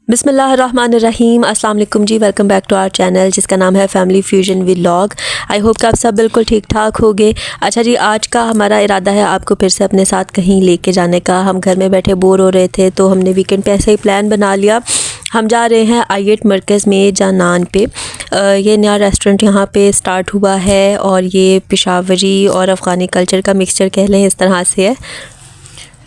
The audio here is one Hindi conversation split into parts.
बिस्मिल्लाहिर्रहमानिर्रहीम। अस्सलाम वालेकुम जी, welcome back to our channel जिसका नाम है family fusion vlog. I hope कि आप सब बिल्कुल ठीक ठाक होंगे। अच्छा जी, आज का हमारा इरादा है आपको फिर से अपने साथ कहीं लेके जाने का। हम घर में बैठे बोर हो रहे थे तो हमने वीकेंड पे ऐसे ही प्लान बना लिया। हम जा रहे हैं I8 मरकज़ में जानान पे। ये नया रेस्टोरेंट यहाँ पे स्टार्ट हुआ है और ये पेशावरी और अफ़गानी कल्चर का मिक्सचर कह लें, इस तरह से है।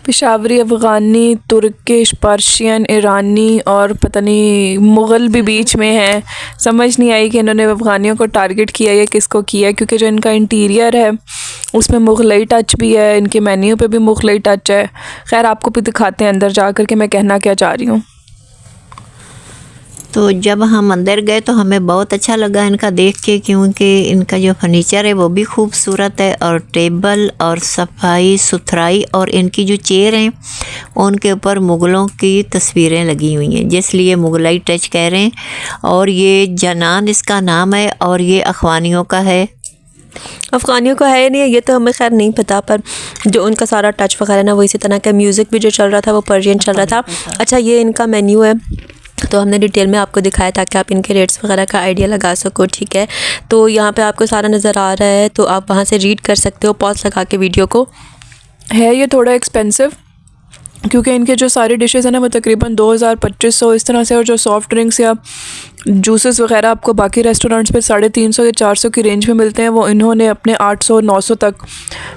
पेशावरी, अफ़गानी, तुर्किश, पर्शियन, ईरानी और पता नहीं मुग़ल भी बीच में है। समझ नहीं आई कि इन्होंने अफ़गानियों को टारगेट किया या किसको किया, क्योंकि जो इनका इंटीरियर है उसमें मुग़लई टच भी है, इनके मेन्यू पे भी मुग़लई टच है। खैर, आपको भी दिखाते हैं अंदर जा कर के मैं कहना क्या चाह रही हूँ। तो जब हम अंदर गए तो हमें बहुत अच्छा लगा इनका देख के, क्योंकि इनका जो फर्नीचर है वो भी खूबसूरत है और टेबल और सफाई सुथराई, और इनकी जो चेयर हैं उनके ऊपर मुग़लों की तस्वीरें लगी हुई हैं, जिसलिए मुग़लई टच कह रहे हैं। और ये जनान इसका नाम है और ये अख़वानियों का है। अफ़गानियों का है नहीं है ये तो हमें खैर नहीं पता, पर जो उनका सारा टच वगैरह ना वो इसी तरह का। म्यूज़िक भी जो चल रहा था वो पर्शियन चल रहा था। अच्छा, ये इनका मेन्यू है तो हमने डिटेल में आपको दिखाया ताकि आप इनके रेट्स वगैरह का आइडिया लगा सको, ठीक है। तो यहाँ पे आपको सारा नज़र आ रहा है तो आप वहाँ से रीड कर सकते हो पॉज लगा के वीडियो को। है ये थोड़ा एक्सपेंसिव, क्योंकि इनके जो सारी डिशेस हैं ना वो तकरीबन 2000-2500 इस तरह से, और जो सॉफ़्ट ड्रिंक्स या जूसेस वगैरह आपको बाकी रेस्टोरेंट्स पे 350 या 400 की रेंज में मिलते हैं, वो इन्होंने अपने 800-900 तक,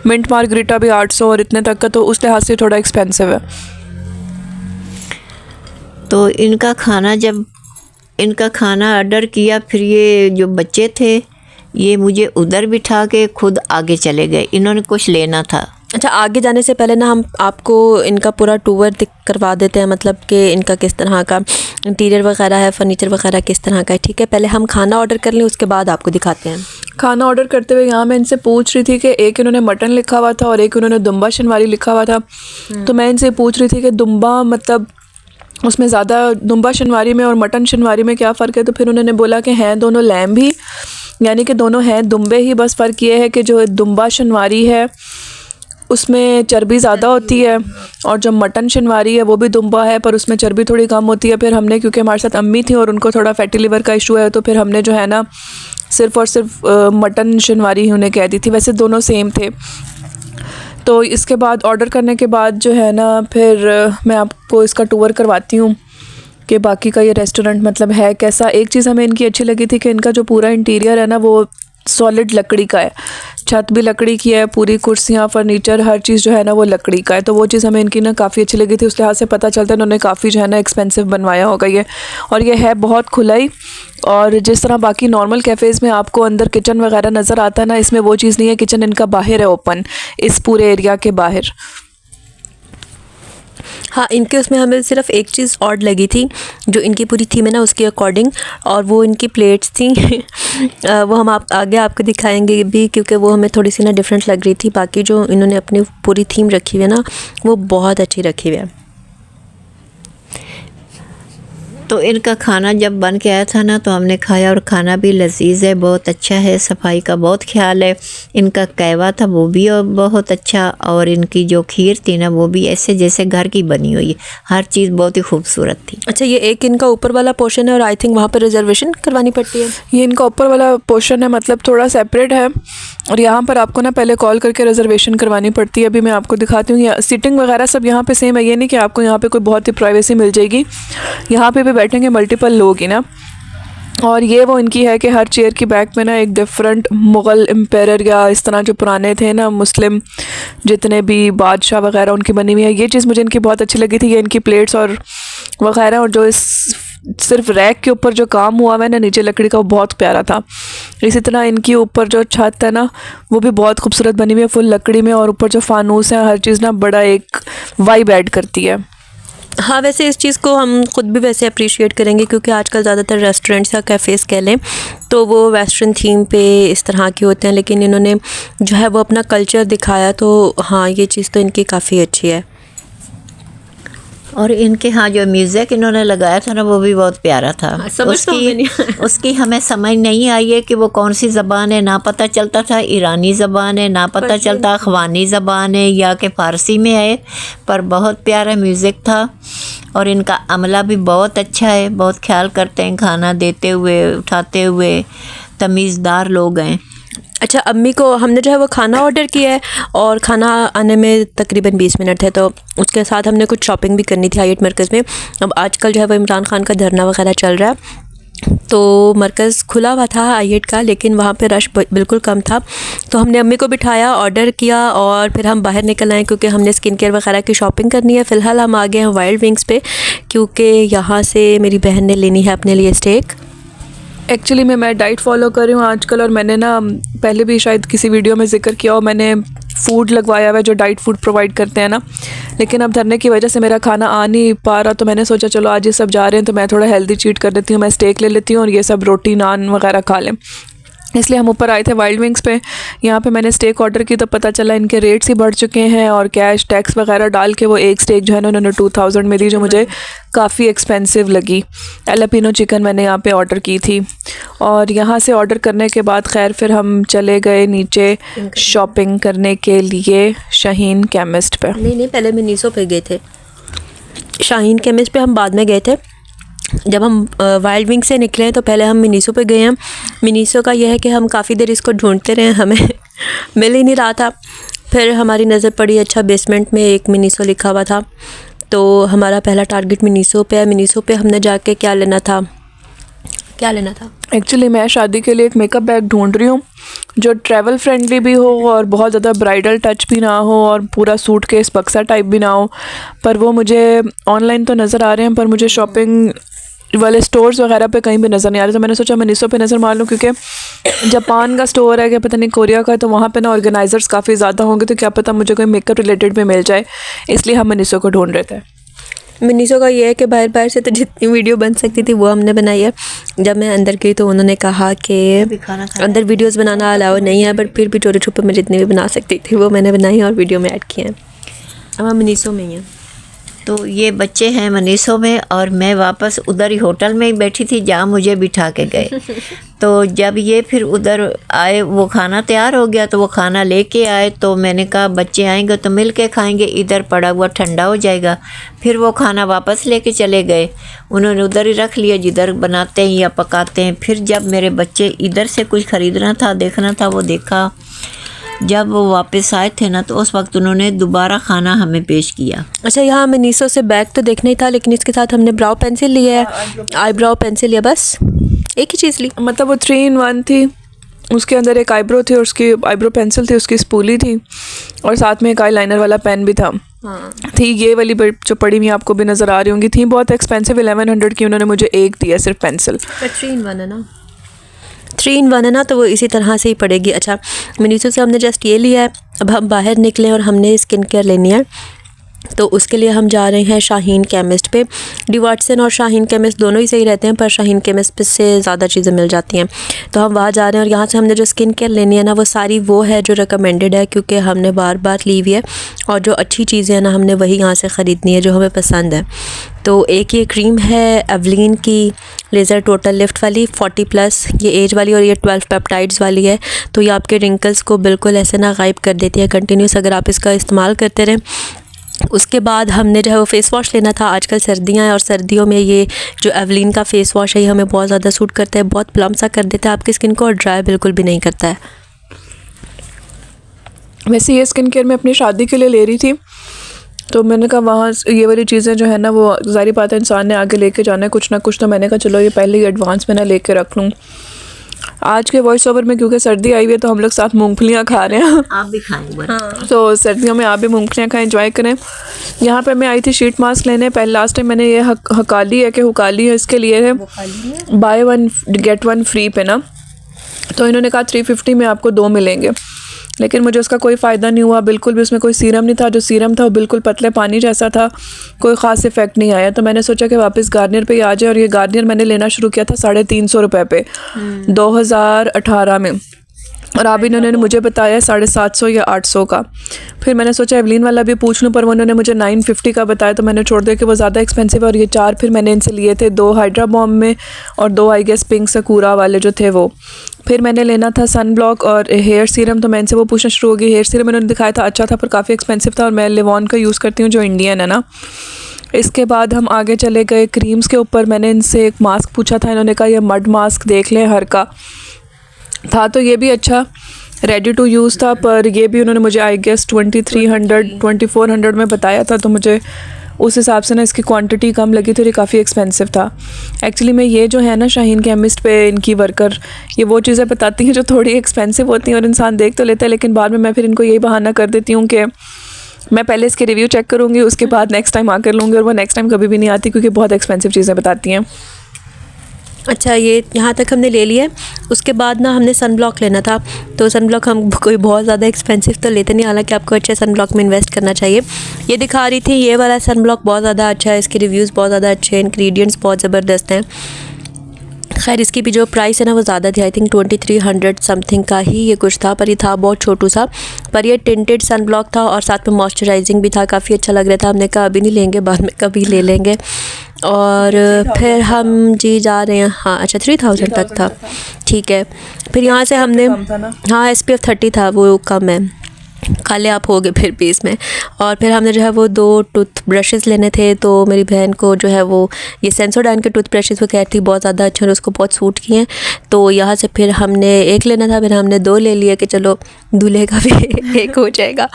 मिंट मार्गरीटा भी 800 और इतने तक का, तो उस लिहाज से थोड़ा एक्सपेंसिव है। तो इनका खाना ऑर्डर किया, फिर ये जो बच्चे थे ये मुझे उधर बिठा के खुद आगे चले गए, इन्होंने कुछ लेना था। अच्छा, आगे जाने से पहले ना हम आपको इनका पूरा टूर करवा देते हैं, मतलब कि इनका किस तरह का इंटीरियर वगैरह है, फर्नीचर वगैरह किस तरह का है, ठीक है। पहले हम खाना ऑर्डर कर लें, उसके बाद आपको दिखाते हैं। खाना ऑर्डर करते हुए यहाँ मैं इनसे पूछ रही थी कि एक इन्होंने मटन लिखा हुआ था और एक इन्होंने दुम्बा शनवारी लिखा हुआ था। तो मैं इनसे पूछ रही थी कि दुम्बा मतलब उसमें ज़्यादा दुम्बा शनवारी में और मटन शनवारी में क्या फ़र्क है। तो फिर उन्होंने बोला कि हैं दोनों लैम्ब ही, यानी कि दोनों हैं दुम्बे ही, बस फ़र्क ये है कि जो दुम्बा शनवारी है उसमें चर्बी ज़्यादा होती है, और जो मटन शनवारी है वो भी दुम्बा है पर उसमें चर्बी थोड़ी कम होती है। फिर हमने, क्योंकि हमारे साथ अम्मी थी और उनको थोड़ा फैटी लिवर का इशू है, तो फिर हमने जो है ना सिर्फ़ और सिर्फ मटन शनवारी ही उन्हें कह दी थी। वैसे दोनों सेम थे। तो इसके बाद ऑर्डर करने के बाद जो है ना फिर मैं आपको इसका टूर करवाती हूँ कि बाकी का ये रेस्टोरेंट मतलब है कैसा। एक चीज़ हमें इनकी अच्छी लगी थी कि इनका जो पूरा इंटीरियर है ना वो सॉलिड लकड़ी का है, छत भी लकड़ी की है, पूरी कुर्सियाँ, फर्नीचर, हर चीज़ जो है ना वो लकड़ी का है। तो वो चीज़ हमें इनकी ना काफ़ी अच्छी लगी थी। उस लिहाज से पता चलता है इन्होंने काफ़ी जो है ना एक्सपेंसिव बनवाया होगा ये। और ये है बहुत खुलाई, और जिस तरह बाकी नॉर्मल कैफ़ेज़ में आपको अंदर किचन वगैरह नज़र आता है ना, इसमें वो चीज़ नहीं है। किचन इनका बाहर है, ओपन, इस पूरे एरिया के बाहर। हाँ, इनके उसमें हमें सिर्फ एक चीज़ ऑड लगी थी, जो इनकी पूरी थीम है ना उसके अकॉर्डिंग, और वो इनकी प्लेट्स थी। वो हम आगे आपको दिखाएंगे भी, क्योंकि वो हमें थोड़ी सी ना डिफरेंट लग रही थी। बाकी जो इन्होंने अपनी पूरी थीम रखी हुई है ना वो बहुत अच्छी रखी हुई है। तो इनका खाना जब बन के आया था ना तो हमने खाया, और खाना भी लजीज है, बहुत अच्छा है, सफाई का बहुत ख्याल है। इनका कहवा था वो भी बहुत अच्छा, और इनकी जो खीर थी ना वो भी ऐसे जैसे घर की बनी हुई है, हर चीज़ बहुत ही खूबसूरत थी। अच्छा, ये एक इनका ऊपर वाला पोर्शन है और आई थिंक वहाँ पर रिजर्वेशन करवानी पड़ती है। ये इनका ऊपर वाला पोर्शन है, मतलब थोड़ा सेपरेट है, और यहाँ पर आपको ना पहले कॉल करके रिजर्वेशन करवानी पड़ती है। अभी मैं आपको दिखाती हूँ। सीटिंग वगैरह सब यहाँ पे सेम है, ये नहीं कि आपको यहाँ पे कोई बहुत ही प्राइवेसी मिल जाएगी। यहाँ पे भी बैठेंगे मल्टीपल लोग ही ना। और ये वो इनकी है कि हर चेयर की बैक में ना एक डिफरेंट मुग़ल एम्पायर या इस तरह जो पुराने थे ना मुस्लिम जितने भी बादशाह वगैरह उनकी बनी हुई है। ये चीज़ मुझे इनकी बहुत अच्छी लगी थी, ये इनकी प्लेट्स और वगैरह, और जो इस सिर्फ रैक के ऊपर जो काम हुआ है ना नीचे लकड़ी का, वो बहुत प्यारा था। इसी तरह इनकी ऊपर जो छत है ना वो भी बहुत खूबसूरत बनी हुई है, फुल लकड़ी में, और ऊपर जो फानूस है, हर चीज़ ना बड़ा एक वाइब ऐड करती है। हाँ, वैसे इस चीज़ को हम ख़ुद भी वैसे अप्रिशिएट करेंगे, क्योंकि आजकल ज़्यादातर रेस्टोरेंट्स या कैफ़ेज़ कह लें तो वो वेस्टर्न थीम पे इस तरह के होते हैं, लेकिन इन्होंने जो है वो अपना कल्चर दिखाया। तो हाँ, ये चीज़ तो इनकी काफ़ी अच्छी है। और इनके यहाँ जो म्यूज़िक इन्होंने लगाया था ना वो भी बहुत प्यारा था। समझ तो हमें नहीं उसकी हमें समझ नहीं आई है कि वो कौन सी ज़बान है। ना पता चलता था ईरानी ज़बान है, ना पता चलता अफ़गानी ज़बान है या कि फ़ारसी में है, पर बहुत प्यारा म्यूज़िक था। और इनका अमला भी बहुत अच्छा है, बहुत ख्याल करते हैं खाना देते हुए, उठाते हुए, तमीज़दार लोग हैं। अच्छा, अम्मी को हमने जो है वो खाना ऑर्डर किया है और खाना आने में तकरीबन 20 मिनट है, तो उसके साथ हमने कुछ शॉपिंग भी करनी थी आई8 मरकज़ में। अब आजकल जो है वो इमरान खान का धरना वगैरह चल रहा है, तो मरकज़ खुला हुआ था आई8 का, लेकिन वहाँ पे रश बिल्कुल कम था। तो हमने अम्मी को बिठाया, ऑर्डर किया और फिर हम बाहर निकल आए क्योंकि हमने स्किन केयर वगैरह की शॉपिंग करनी है। फ़िलहाल हम आ गए हैं वाइल्ड विंग्स पे क्योंकि यहाँ से मेरी बहन ने लेनी है अपने लिए स्टेक। एक्चुअली मैं डाइट फॉलो कर रही हूँ आजकल, और मैंने ना पहले भी शायद किसी वीडियो में जिक्र किया और मैंने फ़ूड लगवाया हुआ है जो डाइट फूड प्रोवाइड करते हैं ना, लेकिन अब धरने की वजह से मेरा खाना आ नहीं पा रहा, तो मैंने सोचा चलो आज ये सब जा रहे हैं तो मैं थोड़ा हेल्दी चीट कर देती हूँ, मैं स्टेक ले लेती हूँ और ये सब रोटी नान वगैरह खा लें। इसलिए हम ऊपर आए थे वाइल्ड विंग्स पे। यहाँ पे मैंने स्टेक ऑर्डर की तो पता चला इनके रेट्स ही बढ़ चुके हैं और कैश टैक्स वगैरह डाल के वो एक स्टेक जो है ना उन्होंने 2000 में दी, जो मुझे काफ़ी एक्सपेंसिव लगी। एलापिनो चिकन मैंने यहाँ पे ऑर्डर की थी और यहाँ से ऑर्डर करने के बाद खैर फिर हम चले गए नीचे शॉपिंग करने के लिए शाहीन केमिस्ट पे। नहीं, पहले मिनीसो पे गए थे। शाहीन केमिस्ट पे हम बाद में गए थे। जब हम वाइल्ड विंग से निकले हैं तो पहले हम मिनीसो पे गए हैं। मिनीसो का यह है कि हम काफ़ी देर इसको ढूंढते रहे, हमें मिल ही नहीं रहा था। फिर हमारी नज़र पड़ी, अच्छा बेसमेंट में एक मिनीसो लिखा हुआ था, तो हमारा पहला टारगेट मिनीसो पे है। मिनीसो पे हमने जाके क्या लेना था एक्चुअली मैं शादी के लिए एक मेकअप बैग ढूंढ रही हूँ जो ट्रैवल फ्रेंडली भी हो और बहुत ज़्यादा ब्राइडल टच भी ना हो और पूरा सूटकेस बक्सा टाइप भी ना हो, पर वो मुझे ऑनलाइन तो नज़र आ रहे हैं पर मुझे शॉपिंग वाले स्टोर्स वगैरह पे कहीं भी नज़र नहीं आ रहे। तो मैंने सोचा मिनीसो पे नज़र मार लूँ क्योंकि जापान का स्टोर है, क्या पता नहीं कोरिया का, तो वहाँ पे ना ऑर्गेनाइजर्स काफ़ी ज़्यादा होंगे, तो क्या पता मुझे कोई मेकअप रिलेटेड में मिल जाए, इसलिए हम मिनीसो को ढूंढ रहे थे। मिनीसो का ये है कि बाहर से तो जितनी वीडियो बन सकती थी वो हमने बनाई है। जब मैं अंदर गई तो उन्होंने कहा कि अंदर वीडियोस बनाना अलाउ नहीं है, बट फिर भी चोरी छुपे में जितनी भी बना सकती थी वो मैंने बनाई और वीडियो में ऐड किए हैं। अब हम मिनीसो में ही हैं। तो ये बच्चे हैं मनीषों में और मैं वापस उधर ही होटल में ही बैठी थी जहाँ मुझे बिठा के गए। तो जब ये फिर उधर आए, वो खाना तैयार हो गया तो वो खाना लेके आए, तो मैंने कहा बच्चे आएंगे तो मिल के खाएँगे, इधर पड़ा हुआ ठंडा हो जाएगा। फिर वो खाना वापस लेके चले गए, उन्होंने उधर ही रख लिया जिधर बनाते हैं या पकाते हैं। फिर जब मेरे बच्चे इधर से कुछ ख़रीदना था, देखना था, वो देखा। जब वो वापस आए थे ना तो उस वक्त उन्होंने दोबारा खाना हमें पेश किया। अच्छा, यहाँ मिनीसो से बैग तो देखना ही था, लेकिन इसके साथ हमने ब्राउ पेंसिल लिया है, आईब्राउ पेंसिल लिया, बस एक ही चीज़ ली। मतलब वो 3 in 1 थी, उसके अंदर एक आईब्रो थी और उसकी आईब्रो पेंसिल थी, उसकी स्पूली थी और साथ में एक आई लाइनर वाला पेन भी था। थी ये वाली जो पड़ी हुई आपको भी नज़र आ रही होंगी, थी बहुत एक्सपेंसिव, 1100 की। उन्होंने मुझे एक दिया सिर्फ पेंसिल। 3 in 1 है ना, 3 in 1 है ना, तो वो इसी तरह से ही पड़ेगी। अच्छा, मिनीसो से हमने जस्ट ये लिया है। अब हम बाहर निकले और हमने स्किन केयर लेनी है, तो उसके लिए हम जा रहे हैं शाहीन केमिस्ट पे। डी वाटसन और शाहीन केमिस्ट दोनों ही सही रहते हैं, पर शाहीन केमिस्ट से ज़्यादा चीज़ें मिल जाती हैं, तो हम वहाँ जा रहे हैं। और यहाँ से हमने जो स्किन केयर लेनी है ना, वो सारी वो है जो रिकमेंडेड है, क्योंकि हमने बार बार ली हुई है और जो अच्छी चीज़ें हैं ना हमने वही यहाँ से ख़रीदनी है जो हमें पसंद है। तो एक ये क्रीम है एवलिन की लेज़र टोटल लिफ्ट वाली 40+, ये एज वाली, और ये 12 पेप्टाइड्स वाली है। तो ये आपके रिंकल्स को बिल्कुल ऐसे ना गायब कर देती है कंटिन्यूस, अगर आप इसका इस्तेमाल करते रहें। उसके बाद हमने जो है वो फ़ेस वॉश लेना था। आजकल सर्दियां हैं और सर्दियों में ये जो एवलिन का फ़ेस वॉश है ये हमें बहुत ज़्यादा सूट करता है, बहुत प्लम सा कर देता है आपकी स्किन को और ड्राई बिल्कुल भी नहीं करता है। वैसे ये स्किन केयर मैं अपनी शादी के लिए ले रही थी, तो मैंने कहा वहाँ ये वाली चीज़ें जो है ना वो ज़ाहिर बात है इंसान ने आगे लेके जाना है कुछ ना कुछ, तो मैंने कहा चलो ये पहले ही एडवांस में ना लेके रख लूँ। आज के वॉइस ओवर में क्योंकि सर्दी आई हुई है तो हम लोग साथ मूंगफलियाँ खा रहे हैं। आप भी खाएंगे? हाँ। तो सर्दियों में आप भी मूंगफलियाँ खाएं, एंजॉय करें। यहाँ पे मैं आई थी शीट मास्क लेने। पहले लास्ट टाइम मैंने ये हकाली है कि हुकाली है, इसके लिए है बाय 1 get 1 फ्री पे ना, तो इन्होंने कहा 350 में आपको 2 मिलेंगे, लेकिन मुझे उसका कोई फ़ायदा नहीं हुआ बिल्कुल भी। उसमें कोई सीरम नहीं था, जो सीरम था वो बिल्कुल पतले पानी जैसा था, कोई ख़ास इफ़ेक्ट नहीं आया। तो मैंने सोचा कि वापस गार्नियर पे ही आ जाए, और ये गार्नियर मैंने लेना शुरू किया था 350 रुपये पे 2018 में। और अब इन्होंने मुझे बताया 750 या 800 का। फिर मैंने सोचा एवलिन वाला भी पूछ लूँ, पर उन्होंने मुझे 950 का बताया, तो मैंने छोड़ दिया कि वो ज़्यादा एक्सपेंसिव है। और ये 4 फिर मैंने इनसे लिए थे, 2 हाइड्रा बॉम्ब में और 2 आई गेस पिंक सकूरा वाले जो थे वो। फिर मैंने लेना था सन ब्लॉक और हेयर सीरम, तो मैं इनसे वो पूछना शुरू हो गई। हेयर सीरम इन्होंने दिखाया था, अच्छा था, पर काफ़ी एक्सपेंसिव था, और मैं लिवॉन का यूज़ करती हूँ जो इंडियन है ना। इसके बाद हम आगे चले गए क्रीम्स के ऊपर। मैंने इनसे एक मास्क पूछा था, इन्होंने कहा ये मड मास्क देख लें, हर का था, तो ये भी अच्छा रेडी टू यूज़ था, पर ये भी उन्होंने मुझे आई गेस 2400 में बताया था, तो मुझे उस हिसाब से ना इसकी क्वांटिटी कम लगी थी और ये काफ़ी एक्सपेंसिव था। एक्चुअली मैं ये जो है ना शाहीन केमिस्ट पे इनकी वर्कर ये वो चीज़ें बताती हैं जो थोड़ी एक्सपेंसिव होती हैं और इंसान देख तो लेता है, लेकिन बाद में मैं फिर इनको यही बहाना कर देती हूँ कि मैं पहले इसके रिव्यू चेक करूँगी, उसके बाद नेक्स्ट टाइम आकर लूँगी, और वो नेक्स्ट टाइम कभी भी नहीं आती क्योंकि बहुत एक्सपेंसिव चीज़ें बताती हैं। अच्छा, ये यहाँ तक हमने ले लिया है। उसके बाद ना हमने सन ब्लॉक लेना था, तो सन ब्लॉक हम कोई बहुत ज़्यादा एक्सपेंसिव तो लेते नहीं, हालांकि आपको अच्छे सन ब्लॉक में इन्वेस्ट करना चाहिए। ये दिखा रही थी, ये वाला सन ब्लॉक बहुत ज़्यादा अच्छा है, इसके रिव्यूज़ बहुत ज़्यादा अच्छे हैं, इंग्रेडिएंट्स बहुत ज़बरदस्त हैं। खैर इसकी भी जो प्राइस है ना वो ज़्यादा थी, आई थिंक 2300 समथिंग का ही ये कुछ था, पर ये था बहुत छोटू सा। पर ये टिंटेड सन ब्लॉक था और साथ में मॉइस्चराइजिंग भी था, काफ़ी अच्छा लग रहा था। हमने कहा अभी नहीं लेंगे, बाद में कभी ले लेंगे। और फिर हम जी जा रहे हैं, हाँ अच्छा 3000 तक था, ठीक है। फिर यहाँ से हमने, हाँ SPF 30 था, वो कम है, खाले आप हो गए फिर भी इसमें। और फिर हमने जो है वो 2 टूथ ब्रशेज़ लेने थे, तो मेरी बहन को जो है वो ये सेंसोडाइन के टूथ ब्रशेज़ वो कहती बहुत ज़्यादा अच्छे और उसको बहुत सूट किए हैं, तो यहाँ से फिर हमने एक लेना था, फिर हमने 2 ले लिए कि चलो दूल्हे का भी एक हो जाएगा।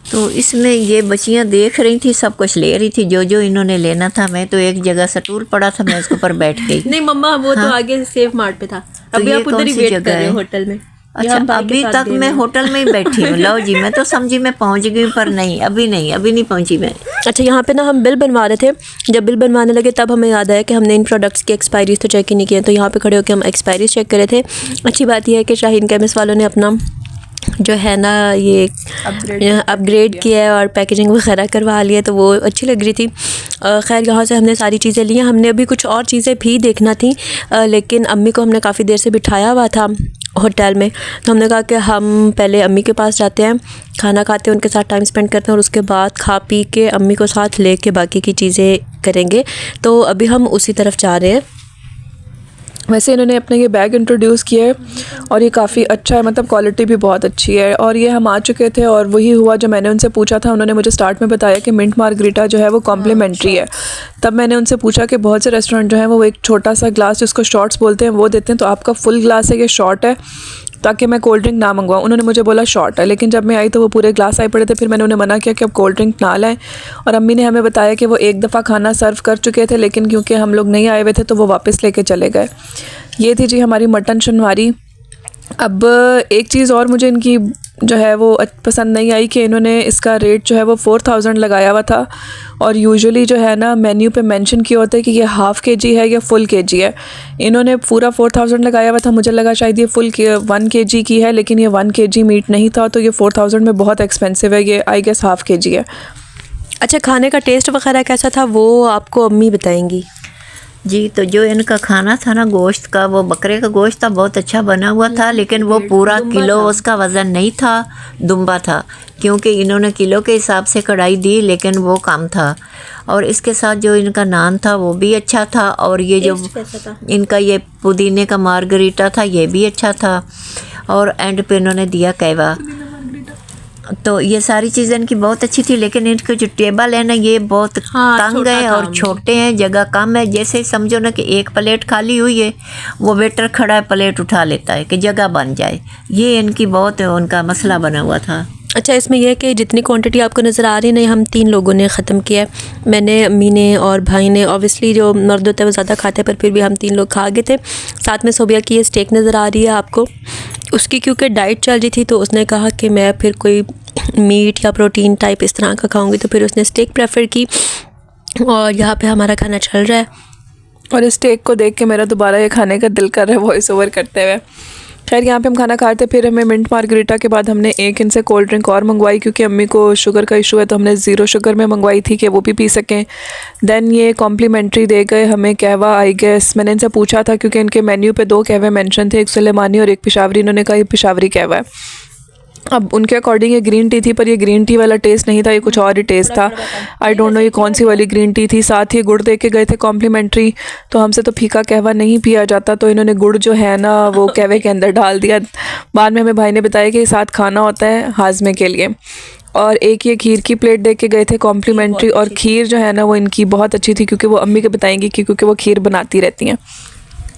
तो इसमें ये बच्चियां देख रही थी, सब कुछ ले रही थी जो जो इन्होंने लेना था। मैं तो एक जगह स्टूल पड़ा था, मैं उसके ऊपर बैठ गई। नहीं मम्मा, वो तो आगे सेफ मार्ट पे था, अभी आप उधर ही वेट कर रहे हो होटल में। अच्छा, अभी तक मैं होटल में ही बैठी हूँ। लो जी, मैं तो समझी मैं पहुँच गई, पर नहीं, अभी नहीं पहुँची मैं। अच्छा, यहाँ पे ना हम बिल बनवा रहे थे, जब बिल बनवाने लगे तब हमें याद आया कि हमने इन प्रोडक्ट्स की एक्सपायरीज तो चेक ही नहीं किए, तो यहाँ पे खड़े होकर हम एक्सपायरीज चेक कर रहे थे। अच्छी बात यह है कि शाहीन केमिस्ट वालों ने अपना जो है ना ये अपग्रेड किया है और पैकेजिंग वगैरह करवा लिया, तो वो अच्छी लग रही थी। खैर यहाँ से हमने सारी चीज़ें ली हैं। हमने अभी कुछ और चीज़ें भी देखना थी, लेकिन अम्मी को हमने काफ़ी देर से बिठाया हुआ था होटल में, तो हमने कहा कि हम पहले अम्मी के पास जाते हैं, खाना खाते हैं, उनके साथ टाइम स्पेंड करते हैं, और उसके बाद खा पी के अम्मी को साथ ले के बाकी की चीज़ें करेंगे। तो अभी हम उसी तरफ जा रहे हैं। वैसे इन्होंने अपने ये बैग इंट्रोड्यूस किया है और ये काफ़ी अच्छा है, मतलब क्वालिटी भी बहुत अच्छी है। और ये हम आ चुके थे और वही हुआ जो मैंने उनसे पूछा था। उन्होंने मुझे स्टार्ट में बताया कि मिंट मार्गरीटा जो है वो कॉम्प्लीमेंट्री है। तब मैंने उनसे पूछा कि बहुत से रेस्टोरेंट जो है वो एक छोटा सा ग्लास जिसको शॉर्ट्स बोलते हैं वो देते हैं, तो आपका फुल ग्लास है ये शॉर्ट है, ताकि मैं कोल्ड ड्रिंक ना मंगवाऊँ। उन्होंने मुझे बोला शॉर्ट है, लेकिन जब मैं आई तो वो पूरे ग्लास आए पड़े थे। फिर मैंने उन्हें मना किया कि अब कोल्ड ड्रिंक ना लाएं, और अम्मी ने हमें बताया कि वो एक दफ़ा खाना सर्व कर चुके थे, लेकिन क्योंकि हम लोग नहीं आए हुए थे तो वो वापस लेके चले गए। ये थी जी हमारी मटन शनवारी। अब एक चीज़ और मुझे इनकी जो है वो पसंद नहीं आई कि इन्होंने इसका रेट जो है वो 4000 लगाया हुआ था, और यूजुअली जो है ना मेन्यू पे मेंशन किया होता है कि ये हाफ़ kg है या फुल kg है। इन्होंने पूरा 4000 लगाया हुआ था। मुझे लगा शायद ये फुल 1 kg की है, लेकिन ये 1 kg मीट नहीं था, तो ये 4000 में बहुत एक्सपेंसिव है। ये आई गेस हाफ़ kg है। अच्छा, खाने का टेस्ट वगैरह कैसा था वो आपको अम्मी बताएंगी जी। तो जो इनका खाना था ना गोश्त का, वो बकरे का गोश्त था, बहुत अच्छा बना हुआ था, लेकिन वो पूरा किलो उसका वज़न नहीं था, दुम्बा था, क्योंकि इन्होंने किलो के हिसाब से कढ़ाई दी, लेकिन वो कम था। और इसके साथ जो इनका नान था वो भी अच्छा था, और ये जो इनका ये पुदीने का मार्गरीटा था ये भी अच्छा था, और एंड पे इन्होंने दिया कहवा। तो ये सारी चीज़ें इनकी बहुत अच्छी थी, लेकिन इनके जो टेबल है ना ये बहुत तंग है और छोटे हैं, जगह कम है। जैसे समझो ना कि एक प्लेट खाली हुई है, वो वेटर खड़ा है प्लेट उठा लेता है कि जगह बन जाए। ये इनकी बहुत उनका मसला बना हुआ था। अच्छा, इसमें यह है कि जितनी क्वांटिटी आपको नज़र आ रही है ना, हम 3 लोगों ने ख़त्म किया है। मैंने, अम्मी ने और भाई ने। ऑब्वियसली जो मर्द होता है वो ज़्यादा खाते हैं, पर फिर भी हम 3 लोग खा गए थे। साथ में सोबिया की ये स्टेक नज़र आ रही है आपको, उसकी क्योंकि डाइट चल रही थी तो उसने कहा कि मैं फिर कोई मीट या प्रोटीन टाइप इस तरह का खाऊंगी, तो फिर उसने स्टेक प्रेफर की, और यहाँ पे हमारा खाना चल रहा है। और इस स्टेक को देख के मेरा दोबारा ये खाने का दिल कर रहा है वॉइस ओवर करते हुए। खैर यहाँ पे हम खाना खाते, फिर हमें मिंट मार्गरीटा के बाद हमने एक इनसे कोल्ड ड्रिंक और मंगवाई, क्योंकि अम्मी को शुगर का इशू है तो हमने 0 शुगर में मंगवाई थी कि वो भी पी सकें। देन ये कॉम्प्लीमेंट्री दे गए हमें कहवा, आई गेस मैंने इनसे पूछा था क्योंकि इनके मेन्यू पे 2 कहवे मेंशन थे, एक सुलेमानी और एक पेशावरी। इन्होंने कहा ये पेशावरी कहवा है। अब उनके अकॉर्डिंग ये ग्रीन टी थी, पर ये ग्रीन टी वाला टेस्ट नहीं था, ये कुछ और ही टेस्ट था। आई डोंट नो ये कौन सी वाली ग्रीन टी थी। साथ ही गुड़ दे के गए थे कॉम्प्लीमेंट्री, तो हमसे तो फीका कहवा नहीं पिया जाता, तो इन्होंने गुड़ जो है ना वो कहवे के अंदर डाल दिया। बाद में हमें भाई ने बताया कि साथ खाना होता है हाजमे के लिए। और एक ये खीर की प्लेट दे के गए थे कॉम्प्लीमेंट्री, और खीर जो है ना वो इनकी बहुत अच्छी थी, क्योंकि वो अम्मी के बताएंगी कि क्योंकि वो खीर बनाती रहती हैं।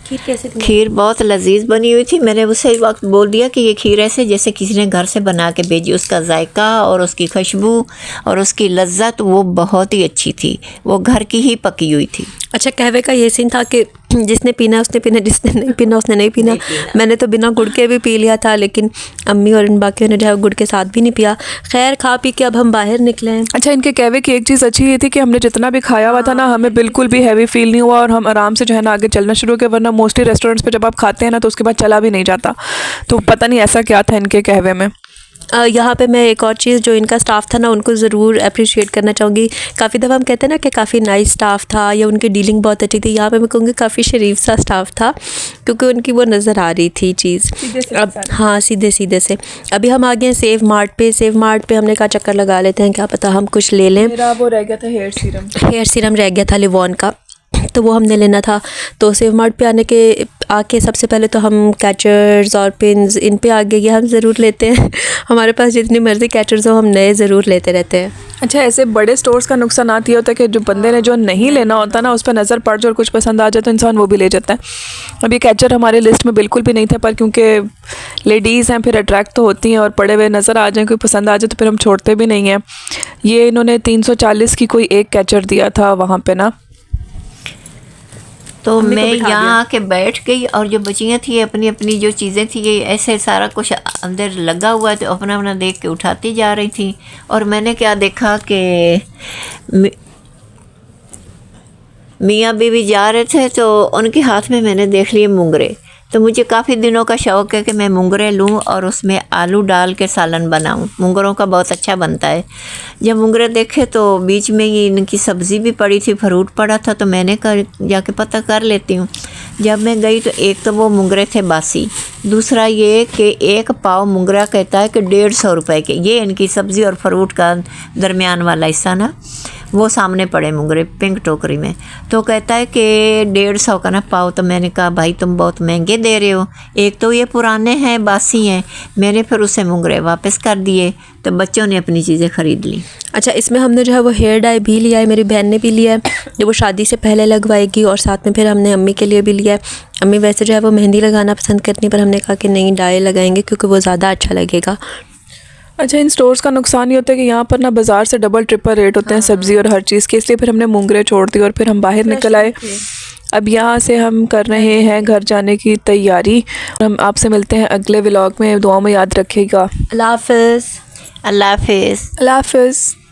खीर कैसे थी? खीर बहुत लजीज बनी हुई थी। मैंने उसे वक्त बोल दिया कि ये खीर ऐसे जैसे किसी ने घर से बना के भेजी। उसका जायका और उसकी खुशबू और उसकी लज्जत वो बहुत ही अच्छी थी, वो घर की ही पकी हुई थी। अच्छा, कहवे का ये सीन था कि जिसने पीना उसने पीना, जिसने नहीं पीना उसने नहीं पीना। मैंने तो बिना गुड़ के भी पी लिया था, लेकिन अम्मी और इन बाकियों ने जो है गुड़ के साथ भी नहीं पिया। खैर खा पी के अब हम बाहर निकले हैं। अच्छा, इनके कहवे की एक चीज़ अच्छी ये थी कि हमने जितना भी खाया हुआ था ना, हमें बिल्कुल भी हैवी फील नहीं हुआ और हम आराम से जो है ना आगे चलना शुरू किया। वरना मोस्टली रेस्टोरेंट्स पे जब आप खाते हैं ना तो उसके बाद चला भी नहीं जाता। तो पता नहीं ऐसा क्या था इनके कहवे में। यहाँ पे मैं एक और चीज़, जो इनका स्टाफ था ना उनको ज़रूर अप्रिशिएट करना चाहूँगी। काफ़ी दफ़ा हम कहते हैं ना कि काफ़ी नाइस स्टाफ था या उनकी डीलिंग बहुत अच्छी थी। यहाँ पे मैं कहूँगी काफ़ी शरीफ सा स्टाफ था, क्योंकि उनकी वो नज़र आ रही थी चीज़। अब हाँ, सीधे सीधे से। अभी हम आ गए हैं सेव मार्ट पे। सेव मार्ट पे हमने कहा चक्कर लगा लेते हैं, क्या पता हम कुछ ले लें। मेरा वो रह गया था हेयर सीरम रह गया था लिवॉन का, तो वो हमने लेना था। तो सेव मार्ट पे आके सबसे पहले तो हम कैचर्स और पिन्स इन पे आगे ये हम ज़रूर लेते हैं। हमारे पास जितनी मर्ज़ी कैचर्स हो हम नए ज़रूर लेते रहते हैं। अच्छा, ऐसे बड़े स्टोर्स का नुकसान ये होता है कि जो बंदे ने जो नहीं लेना होता ना उस पर नज़र पड़ जाए और कुछ पसंद आ जाए तो इंसान वो भी ले जाता है। अब ये कैचर हमारे लिस्ट में बिल्कुल भी नहीं था, पर क्योंकि लेडीज़ हैं फिर अट्रैक्ट तो होती हैं और पड़े हुए नज़र आ जाएँ, कोई पसंद आ जाए तो फिर हम छोड़ते भी नहीं हैं। ये इन्होंने 340 की कोई एक कैचर दिया था वहाँ पर ना। तो मैं यहाँ आके बैठ गई और जो बच्चियाँ थी अपनी अपनी जो चीज़ें थी ये ऐसे सारा कुछ अंदर लगा हुआ है, तो अपना अपना देख के उठाती जा रही थी। और मैंने क्या देखा कि मियाँ बीवी जा रहे थे तो उनके हाथ में मैंने देख लिए मुंगरे। तो मुझे काफ़ी दिनों का शौक़ है कि मैं मुंगरे लूँ और उसमें आलू डाल के सालन बनाऊँ। मुंगरों का बहुत अच्छा बनता है। जब मुंगरे देखे तो बीच में ही इनकी सब्ज़ी भी पड़ी थी, फ्रूट पड़ा था, तो मैंने जाके पता कर लेती हूँ। जब मैं गई तो एक तो वो मुंगरे थे बासी, दूसरा ये कि एक पाव मुंगरा कहता है कि 150 रुपये के। ये इनकी सब्ज़ी और फ्रूट का दरमियान वाला हिस्सा ना वो सामने पड़े मुंगरे पिंक टोकरी में, तो कहता है कि 150 का ना पाव। तो मैंने कहा भाई तुम बहुत महंगे दे रहे हो, एक तो ये पुराने हैं बासी हैं। मैंने फिर उसे मुंगरे वापस कर दिए, तो बच्चों ने अपनी चीज़ें ख़रीद ली। अच्छा, इसमें हमने जो है वो हेयर डाई भी लिया है, मेरी बहन ने भी लिया है, जो वो शादी से पहले लगवाएगी, और साथ में फिर हमने अम्मी के लिए भी लिया है। अम्मी वैसे जो है वो मेहंदी लगाना पसंद करती, पर हमने कहा कि नहीं, डाई लगाएंगे क्योंकि वो ज़्यादा अच्छा लगेगा। अच्छा, इन स्टोर्स का नुकसान ये होता है कि यहाँ पर ना बाज़ार से डबल ट्रिपल रेट होते हैं सब्ज़ी और हर चीज़ के, इसलिए फिर हमने मुंगरे छोड़ दी और फिर हम बाहर निकल आए। अब यहाँ से हम कर रहे हैं घर जाने की तैयारी। हम आपसे मिलते हैं अगले व्लॉग में। दुआ में याद रखिएगा। अल्लाह हाफ़िज़। अल्लाह हाफिज़। अल्लाह हाफिज़।